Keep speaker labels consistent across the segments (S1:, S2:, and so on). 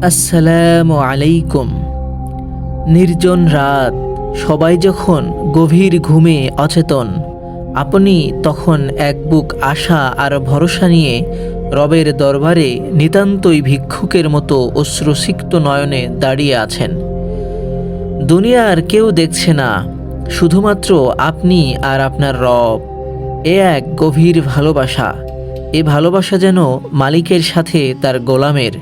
S1: আসসালামু আলাইকুম। নির্জন রাত, সবাই যখন গভীর ঘুমে অচেতন, আপনি তখন এক বুক আশা আর ভরসা নিয়ে রবের দরবারে নিতান্তই ভিক্ষুকের মতো অশ্রুসিক্ত নয়নে দাঁড়িয়ে আছেন। দুনিয়ার কেউ দেখছে না, শুধুমাত্র আপনি আর আপনার রব। এ এক গভীর ভালোবাসা। এ ভালোবাসা যেন মালিকের সাথে তার গোলামের।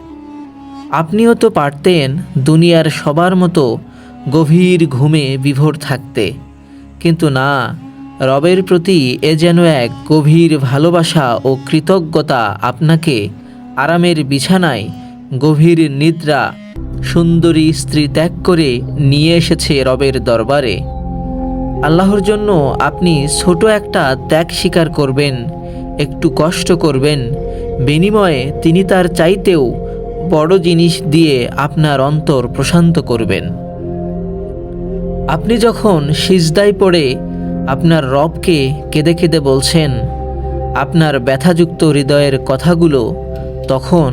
S1: আপনিও তো পারতেন দুনিয়ার সবার মতো গভীর ঘুমে বিভোর থাকতে, কিন্তু না, রবের প্রতি এ যেন এক গভীর ভালোবাসা ও কৃতজ্ঞতা আপনাকে আরামের বিছানায় গভীর নিদ্রা সুন্দরী স্ত্রী ত্যাগ করে নিয়ে এসেছে রবের দরবারে। আল্লাহর জন্য আপনি ছোট একটা ত্যাগ স্বীকার করবেন, একটু কষ্ট করবেন, বিনিময়ে তিনি তার চাইতেও বড় জিনিস দিয়ে আপনার অন্তর প্রশান্ত করবেন। আপনি যখন সিজদায় পড়ে আপনার রবকে কেঁদে কেঁদে বলছেন আপনার ব্যথাযুক্ত হৃদয়ের কথাগুলো, তখন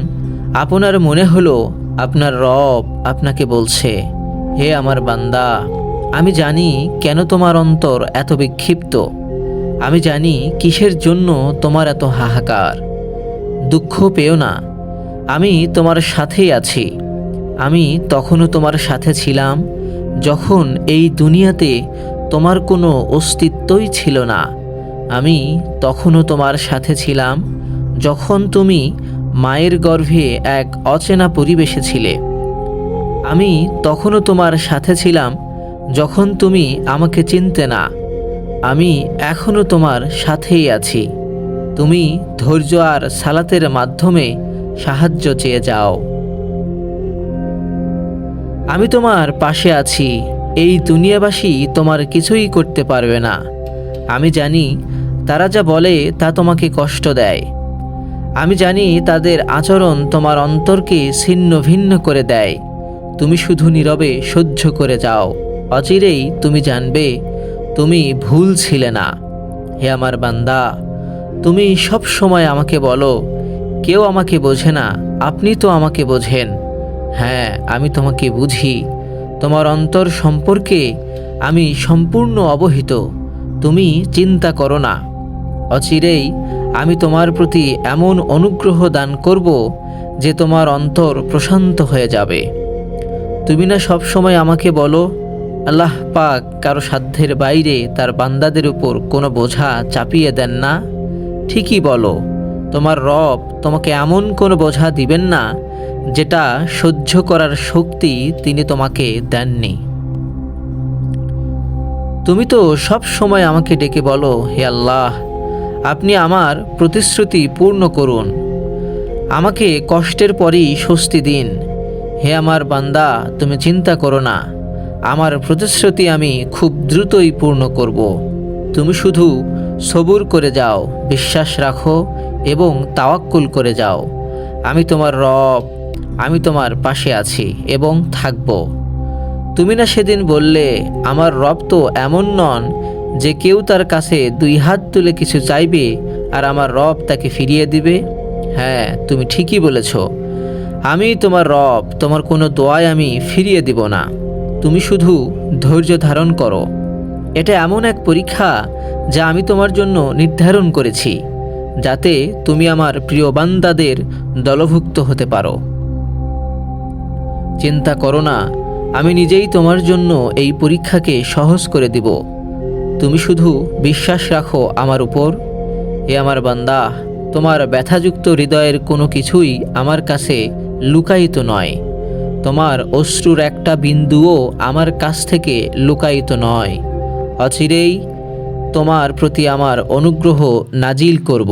S1: আপনার মনে হলো আপনার রব আপনাকে বলছে, হে আমার বান্দা, আমি জানি কেন তোমার অন্তর এত বিক্ষিপ্ত, আমি জানি কিসের জন্য তোমার এত হাহাকার। দুঃখ পেও না, আমি তোমার সাথেই আছি। আমি তখনও তোমার সাথে ছিলাম যখন এই দুনিয়াতে তোমার কোনো অস্তিত্বই ছিল না। আমি তখনও তোমার সাথে ছিলাম যখন তুমি মায়ের গর্ভে এক অচেনা পরিবেশে ছিলে। আমি তখনও তোমার সাথে ছিলাম যখন তুমি আমাকে চিনতে না। আমি এখনও তোমার সাথেই আছি। তুমি ধৈর্য আর সালাতের মাধ্যমে সাহায্য চেয়ে যাও। আমি তোমার পাশে আছি। এই দুনিয়াবাসী তোমার কিছুই করতে পারবে না। আমি জানি তারা যা বলে তা তোমাকে কষ্ট দেয়। আমি জানি তাদের আচরণ তোমার অন্তরকে ছিন্ন ভিন্ন করে দেয়। তুমি শুধু নীরবে সহ্য করে যাও। অচিরেই তুমি জানবে তুমি ভুল ছিলে না। হে আমার বান্দা, তুমি সব সময় আমাকে বলো, কেউ আমাকে বোঝে না, আপনি তো আমাকে বোঝেন। হ্যাঁ, আমি তোমাকে বুঝি। তোমার অন্তর সম্পর্কে আমি সম্পূর্ণ অবহিত। তুমি চিন্তা করো না। অচিরেই আমি তোমার প্রতি এমন অনুগ্রহ দান করব যে তোমার অন্তর প্রশান্ত হয়ে যাবে। তুমি না সব সময় আমাকে বলো, আল্লাহ পাক কারো সাধ্যের বাইরে তার বান্দাদের উপর কোনো বোঝা চাপিয়ে দেন না। ঠিকই বলো, তোমার রব তোমাকে এমন কোনো বোঝা দিবেন না যেটা সহ্য করার শক্তি তিনি তোমাকে দেননি। তুমি তো সব সময় আমাকে ডেকে বলো, হে আল্লাহ, আপনি আমার প্রতিশ্রুতি পূর্ণ করুন, আমাকে কষ্টের পরেই স্বস্তি দিন। হে আমার বান্দা, তুমি চিন্তা করো না, আমার প্রতিশ্রুতি আমি খুব দ্রুতই পূর্ণ করব। তুমি শুধু সবুর করে যাও, বিশ্বাস রাখো এবং তাওয়াক্কুল করে যাও। আমি তোমার রব, আমি তোমার পাশে আছি এবং থাকব। তুমি না সেদিন বললে, আমার রব তো এমন নন যে কেউ তার কাছে দুই হাত তুলে কিছু চাইবে আর আমার রব তাকে ফিরিয়ে দিবে। হ্যাঁ, তুমি ঠিকই বলেছ। আমি তোমার রব, তোমার কোনো দোয়ায় আমি ফিরিয়ে দিব না। তুমি শুধু ধৈর্য ধারণ করো। এটা এমন এক পরীক্ষা যা আমি তোমার জন্য নির্ধারণ করেছি, যাতে তুমি আমার প্রিয় বান্দাদের দলভুক্ত হতে পারো। চিন্তা করো না, আমি নিজেই তোমার জন্য এই পরীক্ষাকে সহজ করে দিব। তুমি শুধু বিশ্বাস রাখো আমার উপর। এ আমার বান্দা, তোমার ব্যথাযুক্ত হৃদয়ের কোনো কিছুই আমার কাছে লুকায়িত নয়। তোমার অশ্রুর একটা বিন্দুও আমার কাছ থেকে লুকায়িত নয়। অচিরেই তোমার প্রতি আমার অনুগ্রহ নাজিল করব।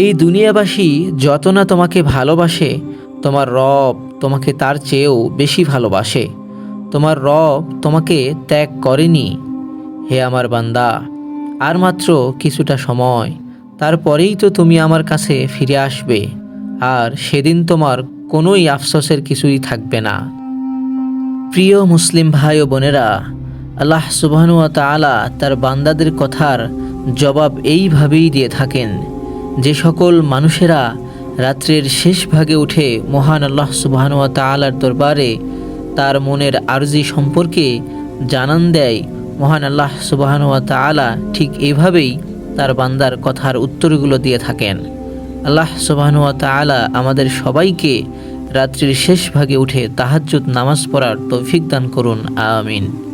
S1: এই দুনিয়াবাসী যত না তোমাকে ভালোবাসে, তোমার রব তোমাকে তার চেয়েও বেশি ভালোবাসে। তোমার রব তোমাকে ত্যাগ করেনি। হে আমার বান্দা, আর মাত্র কিছুটা সময়, তারপরেই তো তুমি আমার কাছে ফিরে আসবে, আর সেদিন তোমার কোনোই আফসোসের কিছুই থাকবে না। প্রিয় মুসলিম ভাই ও বোনেরা, আল্লাহ সুবহানাহু ওয়া তাআলা তার বান্দাদের কথার জবাব এইভাবেই দিয়ে থাকেন। যে সকল মানুষেরা রাত্রের শেষ ভাগে উঠে মহান আল্লাহ সুবহানাহু ওয়া তাআলার দরবারে তার মনের আরজি সম্পর্কে জানান দেয়, মহান আল্লাহ সুবহানাহু ওয়া তাআলা ঠিক এভাবেই তার বান্দার কথার উত্তরগুলো দিয়ে থাকেন। আল্লাহ সুবহানাহু ওয়া তাআলা আমাদের সবাইকে রাত্রির শেষ ভাগে উঠে তাহাজ্জুদ নামাজ পড়ার তৌফিক দান করুন, আমিন।